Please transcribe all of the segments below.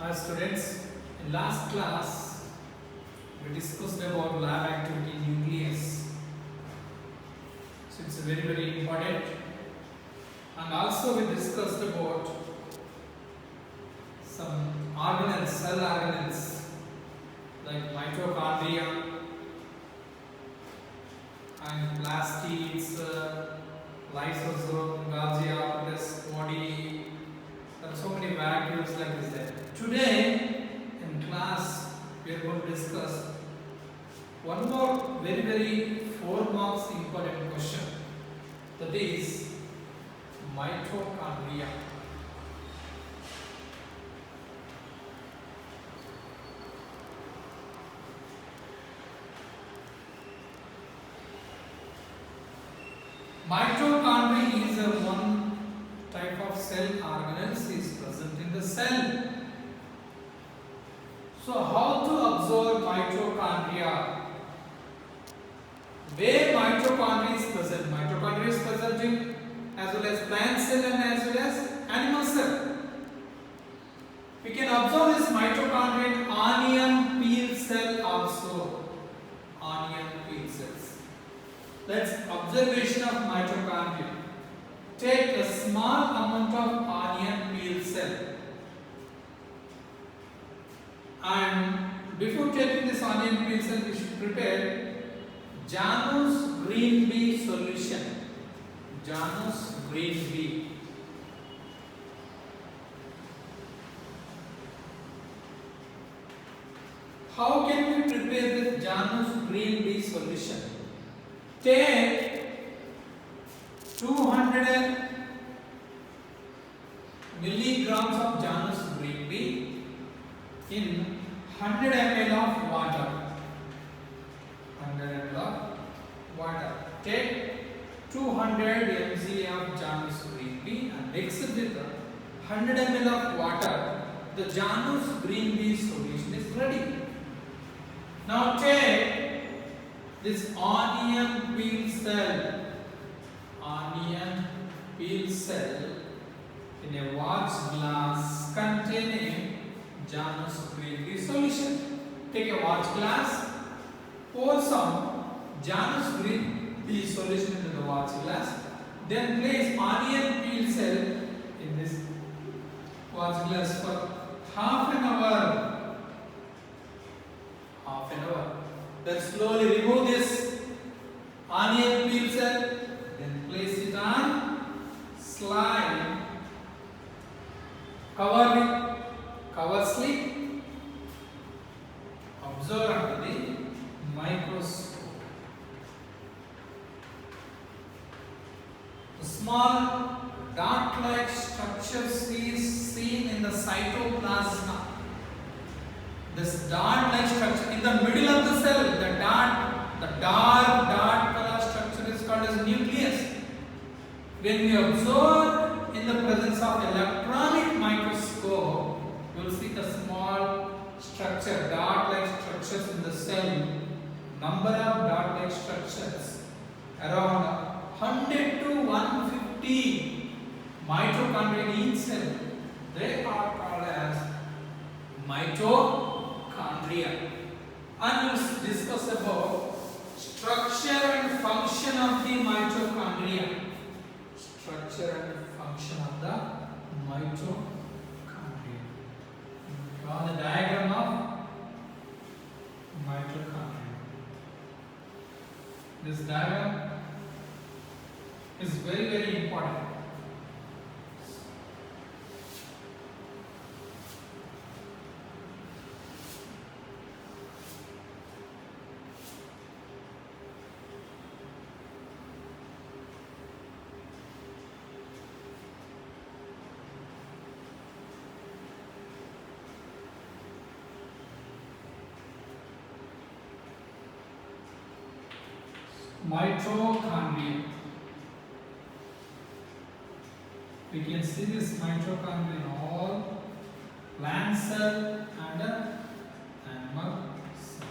Hi students, in last class we discussed about lab activity nucleus. So it's very important, and also we discussed about some organelles, cell organelles like mitochondria and plastids, lysosome, Golgi apparatus, body. There are so many values like this there. Today in class we are going to discuss one more very 4 marks important question, that is mitochondria. Mitochondria is a one type of cell organelles is present in the cell. So how to observe mitochondria? Where mitochondria is present? Mitochondria is present in as well as plant cell and as well as animal cell. We can observe this mitochondria in onion peel cell also. Onion peel cells. That's observation of mitochondria. Take a small amount of onion peel cell, and before taking this onion peel cell we should prepare Janus green bee solution. Janus green bee. How can we prepare this Janus green bee solution? Take 200 milligrams of Janus green bee in 100 ml of water. 100 ml of water. Take 200 mg of Janus green bee and mix it with 100 ml of water. The Janus green bee solution is ready. Now take this onion peel cell. Onion peel cell in a watch glass containing Janus green bee solution. Take a watch glass, pour some Janus green bee solution into the watch glass, then place onion peel cell in this watch glass for half an hour. Half an hour. Then slowly remove this onion peel cell. Place it on slide, cover slip, observe under the microscope. The small dot-like structures is seen in the cytoplasm. This dot-like structure in the middle of the cell, the dark dot color structure is called as nucleus. When we observe in the presence of electronic microscope, you will see the small structure, dot-like structures in the cell. Number of dot-like structures around 100 to 150 mitochondria in each cell. They are called as mitochondria. And we'll discuss about structure and function of the mitochondria. Structure and function of the mitochondria. Draw the diagram of mitochondria. This diagram is very important. Mitochondria. We can see this mitochondria in all plant cell and animal cell.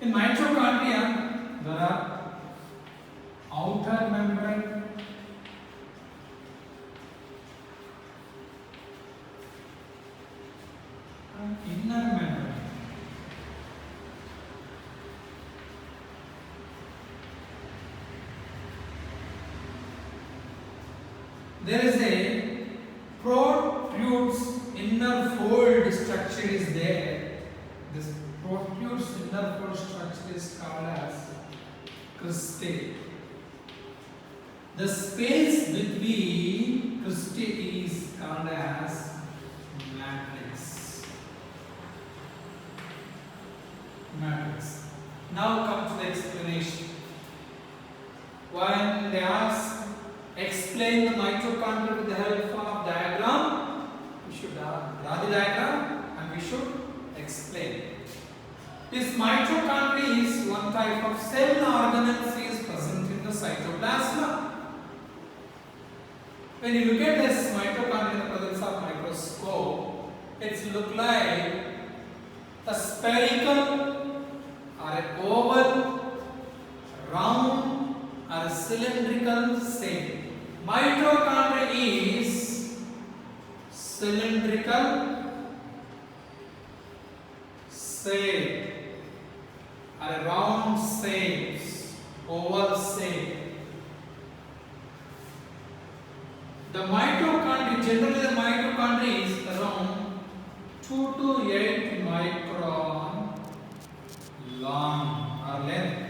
In mitochondria, there are outer membrane there is a protrudes inner fold structure is there. This protrudes inner fold structure is called as cristae. The space between cristae is called as matrix. Matrix. Now come to the explanation. When they ask explain the mitochondria with the help of diagram, we should draw the diagram and we should explain. This mitochondria is one type of cell organelle is present in the cytoplasm. When you look at this mitochondria in the presence of microscope, it looks like a spherical or an oval, round or a cylindrical shape. Mitochondria is cylindrical shape or a round shape, oval shape. The mitochondria, generally the mitochondria is around 2 to 8 micron long or length.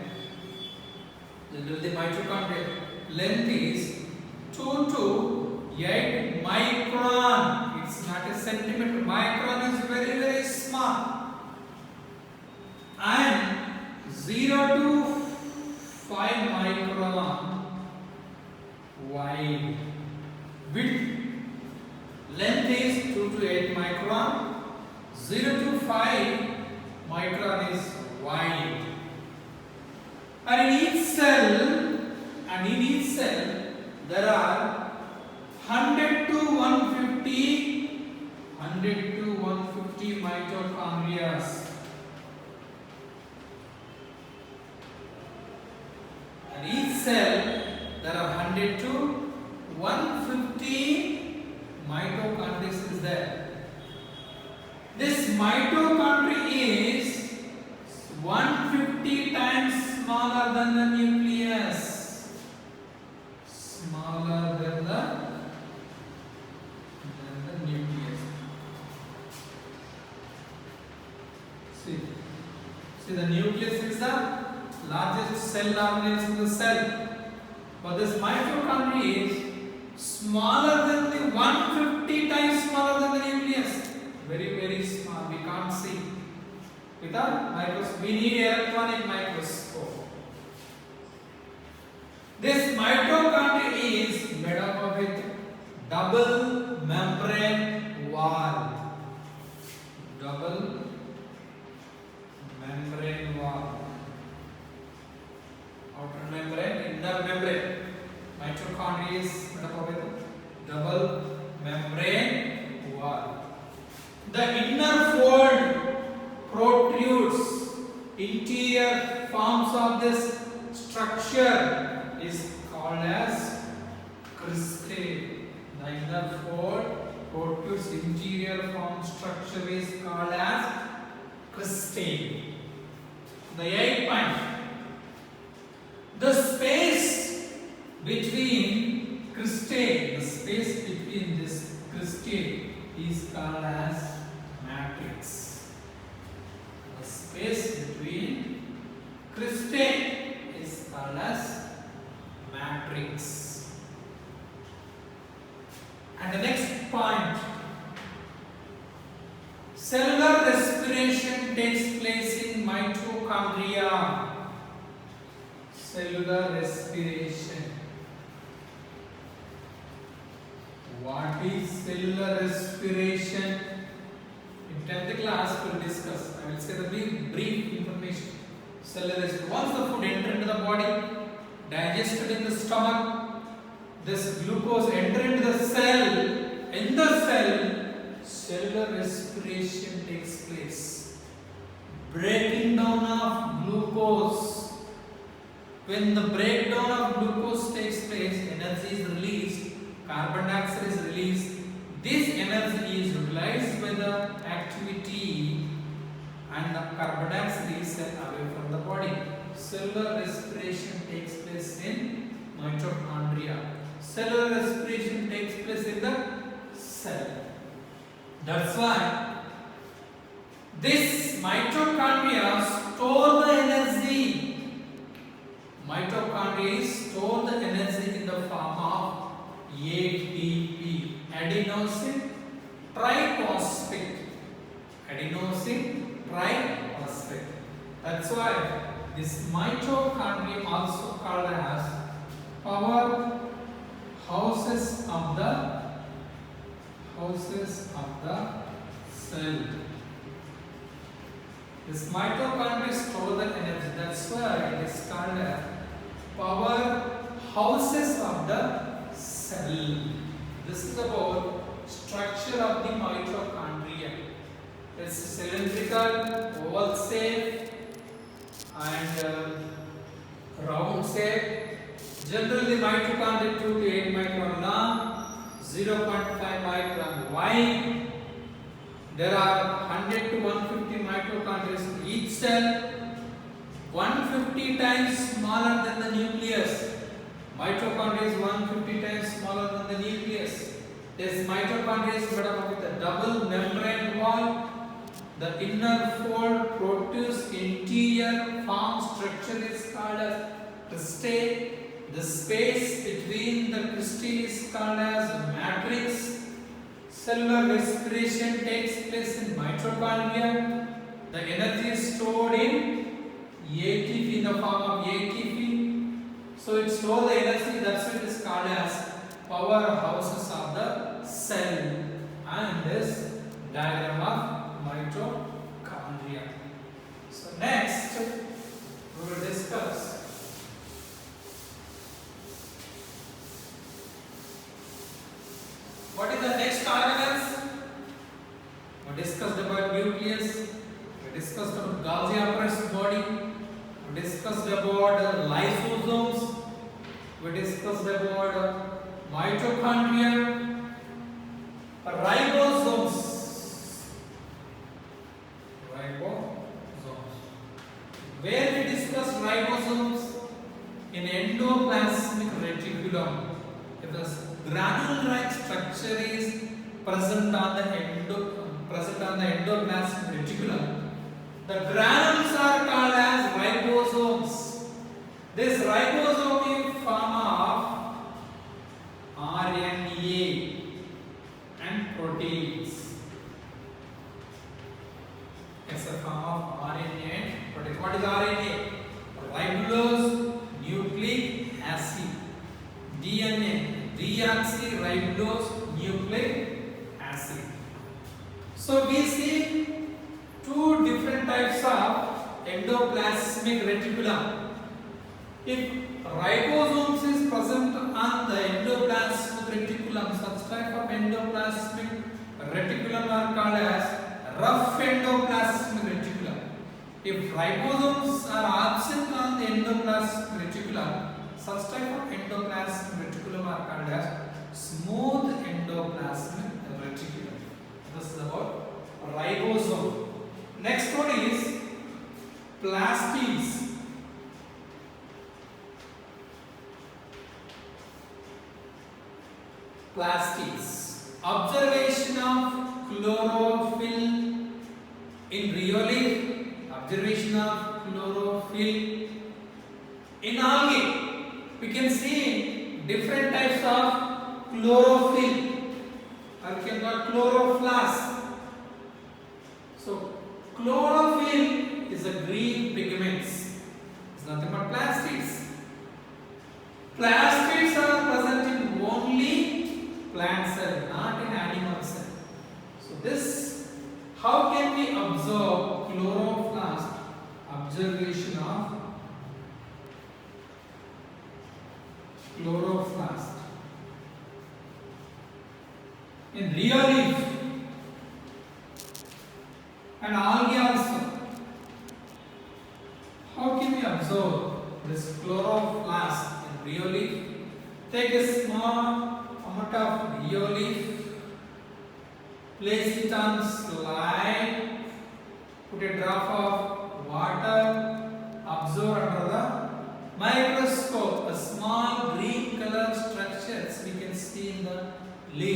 Generally the mitochondria length is 2 to 8 micron. It's not a centimeter. Micron is very, very small. And 0 to 5 micron wide. Width, length is 2 to 8 micron, 0 to 5 micron is wide. And in each cell, there are 100 to 150 mitochondria. And each cell, there are 100 to 150 mitochondria is there. This mitochondria is 150 times smaller than the nucleus. Smaller than the nucleus. See the nucleus is the largest cell organelle in the cell. But this mitochondria is smaller than the 150 times smaller than the nucleus. Very, very small. We can't see. Without microscope, we need electronic microscope. This mitochondria is made up of a double membrane wall. Double membrane wall. Outer membrane, inner membrane. Mitochondria is made up of a double membrane wall. The inner fold protrudes. Interior forms of this structure is called as cristae. The inner fold protrudes. Interior form structure is called as cristae. The 8th point. The space between cristae, the space between this cristae is called as matrix. The space between cristae is called as matrix. And the next point, cellular respiration takes place in mitochondria. Cellular respiration. What is cellular respiration? In 10th class we will discuss. I will say the brief information. Cellular respiration. Once the food enters into the body, digested in the stomach, this glucose enters into the cell. In the cell, cellular respiration takes place. Breaking down of glucose. When the breakdown of glucose takes place, energy is released, carbon dioxide is released. This energy is utilized by the activity and the carbon dioxide is sent away from the body. Cellular respiration takes place in mitochondria. Cellular respiration takes place in the cell. That's why this mitochondria store the energy. Mitochondria store the energy in the form of ATP, adenosine triphosphate. Adenosine triphosphate. That's why this mitochondria also called as power houses of the cell. This mitochondria store the energy. That's why it is called as power houses of the cell. This is about structure of the mitochondria. It's cylindrical, oval shape, and round shape. Generally, mitochondria 2 to 8 micron long, 0.5 micron wide. There are 100 to 150 mitochondria in each cell, 150 times smaller than the nucleus. Mitochondria is 150 times smaller than the nucleus. This mitochondria is made up with a double membrane wall. The inner fold produce interior form structure is called as cristae. The space between the cristae is called as matrix. Cellular respiration takes place in mitochondria. The energy is stored in ATP, in the form of ATP. So it stores the energy. That's why it is called as powerhouses of the cell. And this diagram of mitochondria. So next we will discuss what is the next organelles. We discussed about nucleus. We discussed about Golgi apparatus body. We discussed about lysosomes. We discussed about mitochondria, ribosomes. Where we discuss ribosomes in endoplasmic reticulum. If the granule-like structure is present on the endoplasmic reticulum, the granules are called as ribosomes. This ribosome is form of RNA and proteins. It's a form of RNA and proteins. What is RNA? Ribulose nucleic acid. DNA, deoxyribulose nucleic acid. So we see two different types of endoplasmic reticulum. If ribosomes is present on the endoplasmic reticulum, such type of endoplasmic reticulum are called as rough endoplasmic reticulum. If ribosomes are absent on the endoplasmic reticulum, such type of endoplasmic reticulum are called as smooth endoplasmic reticulum. This is about ribosome. Next one is plastids. Plastids. Observation of chlorophyll in rheolith. Observation of chlorophyll in algae. We can see different types of chlorophyll. Or we can call chloroplast. So chlorophyll is a green pigment. It's nothing but plastids. Plastids are present in only plant cell, not in animal cell. So this, how can we observe chloroplast? Observation of chloroplast in rheolith and algae also. How can we observe this chloroplast in rheolith? Take a small amount of rheolith, place it on slide, put a drop of water, observe under the microscope a small green color structures we can see in the leaf.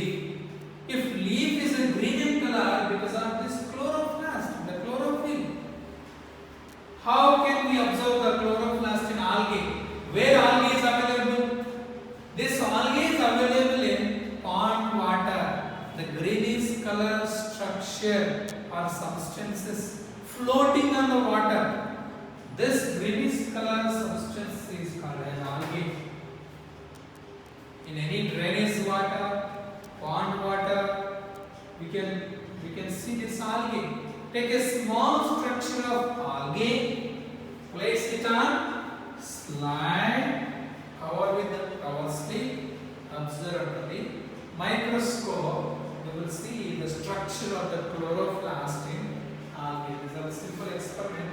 structure or substances floating on the water. This greenish color substance is called as algae. In any drainage water, pond water, we can see this algae. Take a small structure of algae, place it on slide, cover with the cover slip, observe under the microscope. You will see the structure of the chloroplast in algae. This is a simple experiment.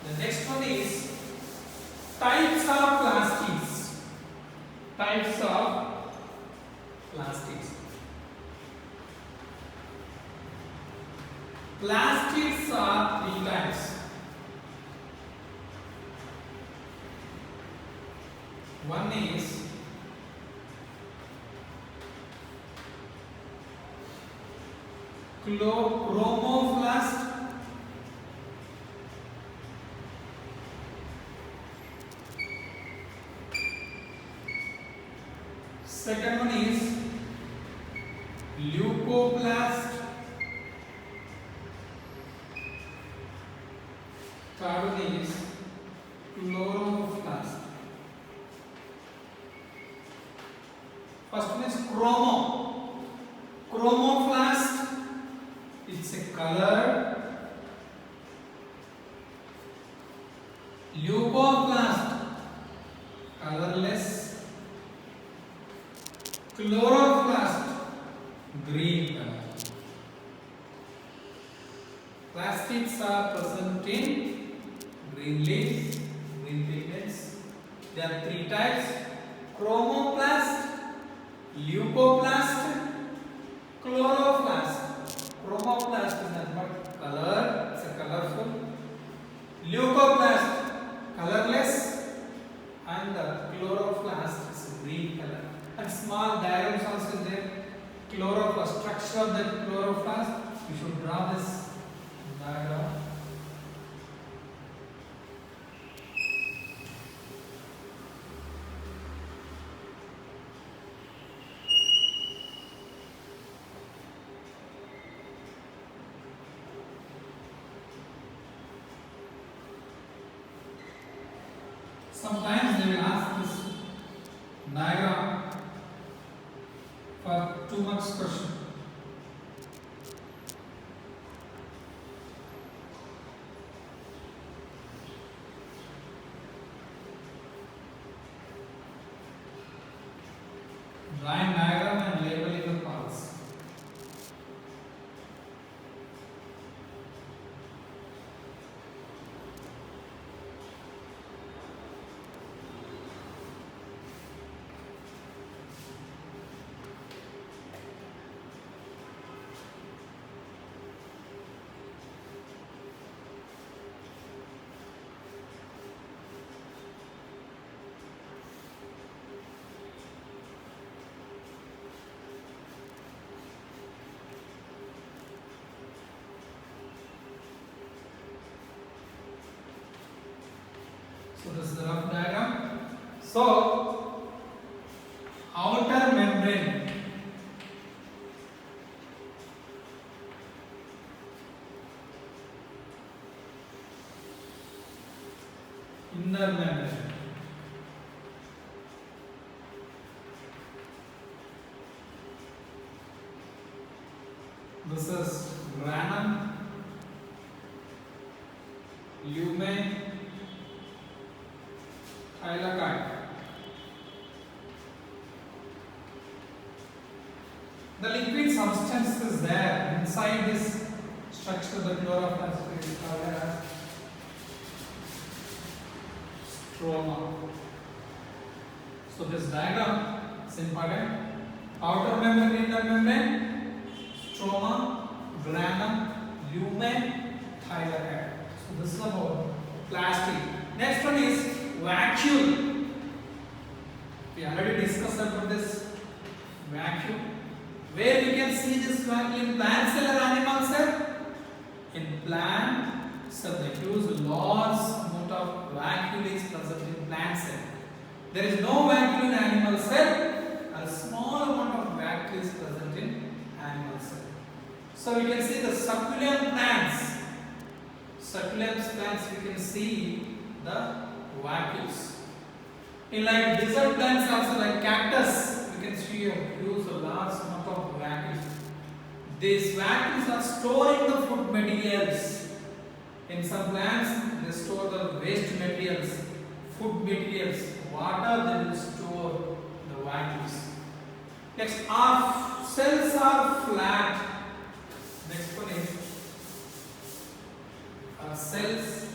The next one is types of plastics. Types of plastics. Plastics are three types. One is chromoplast. Second one is leucoplast. Third one is chloroplast. First one is chromoplast. It's a color. Leucoplast, colorless. Chloroplast, green color. Plastics are present in green leaves, green pigments. There are three types: chromoplast, leucoplast, chloroplast. Chromoplast is nothing but color, it's a colorful. Leucoplast, colorless, and chloroplast is green color. And small diagrams also there. Chloroplast, structure of the chloroplast. You should draw this diagram. Sometimes they will ask this diagram for 2 marks question. Drawing diagram and labeling the parts. So this is the rough diagram. So outer membrane, inner membrane, this is granum, lumen, thylakoid. The liquid substance is there inside this structure. The chloroplast is called as stroma. So this diagram is important. Outer membrane, inner membrane, stroma, granum, lumen, thylakoid. So this is about plastic. Next one is vacuole. We already discussed about this vacuole. Where we can see this vacuole in plant cell or animal cell? In plant cell, the huge large amount of vacuole is present in plant cell. There is no vacuole in animal cell. A small amount of vacuole is present in animal cell. So we can see the succulent plants. Succulent plants, we can see the vacuoles. In like desert plants also, like cactus, we can see a huge large amount of vacuoles. These vacuoles are storing the food materials. In some plants, they store the waste materials, food materials, water. They will store the vacuoles. Next, our cells are flat. Next one is our cells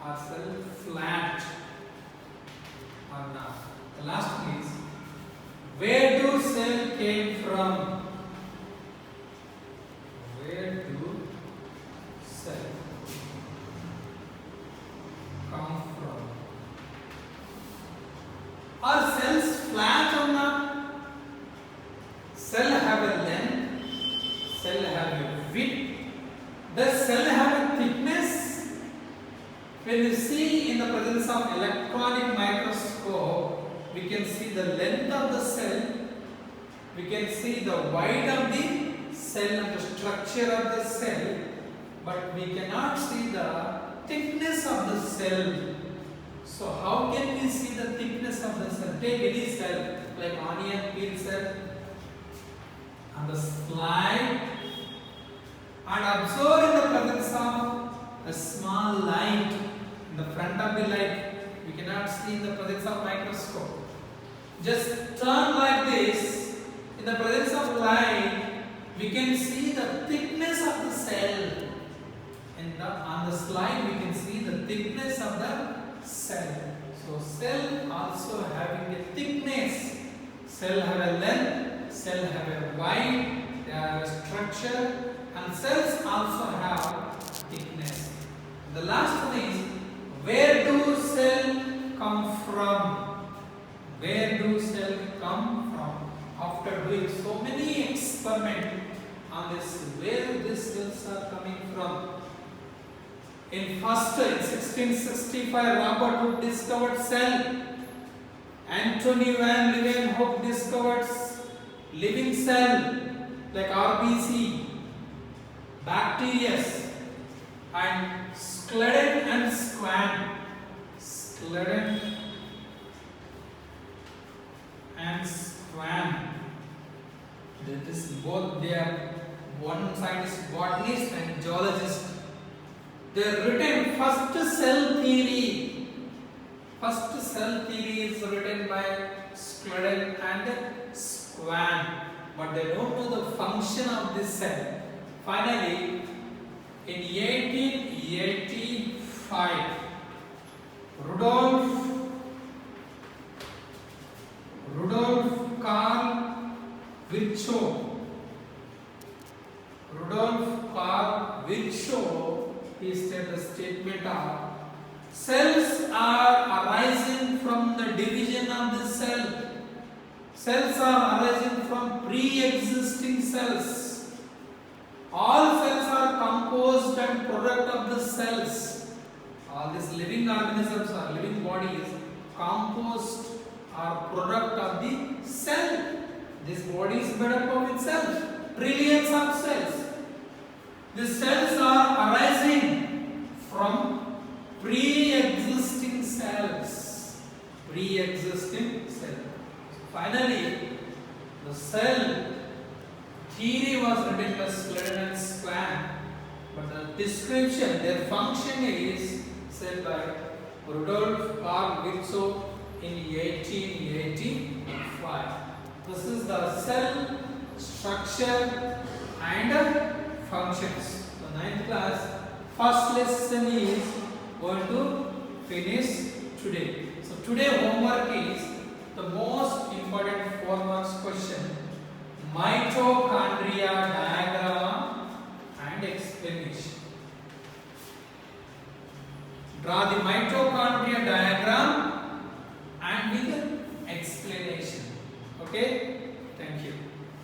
are flat or not. The last one is, where do cell came from? Where do cell come from? Are cells flat or not? Cell have a length, cell have a width. Does cell have a thickness? When you see in the presence of electron microscope, we can see the length of the cell, we can see the width of the cell and the structure of the cell, but we cannot see the thickness of the cell. So how can we see the thickness of the cell? Take any cell like onion peel cell on the slide and observe in the presence of a small light in the front of the light. We cannot see in the presence of microscope. Just turn like this. In the presence of light, we can see the thickness of the cell. And on the slide, we can see the thickness of the cell. So cell also having a thickness. Cell have a length, cell have a width, they have a structure, and cells also have thickness. The last one is, where do cells come from? Where do cells come from? After doing so many experiments on this, where these cells are coming from? In 1665, Robert Hooke discovered cell. Anthony van Leeuwenhoek discovered living cell like RBC, bacteria, and Schleiden and Schwann. Schleiden and Schwann. That is both they are one scientist, botanist and geologist. They written first cell theory. First cell theory is written by Schleiden and Schwann, but they don't know the function of this cell. Finally, in 1885, Rudolf Karl Virchow, he said the statement of cells are arising from the division of the cell. Cells are arising from pre-existing cells. All cells are composed and product of the cells. All these living organisms or living bodies composed are product of the cell. This body is made up of itself. Trillions of cells. The cells are arising from pre-existing cells. Pre-existing cell. Finally, the cell theory was written by Schleiden and Schwann, but the description, their function is said by Rudolf Karl Virchow in 1885. This is the cell structure and functions. The 9th class, first lesson is going to finish today. So today homework is the most important 4 marks question, mitochondria diagram and explanation. Draw the mitochondria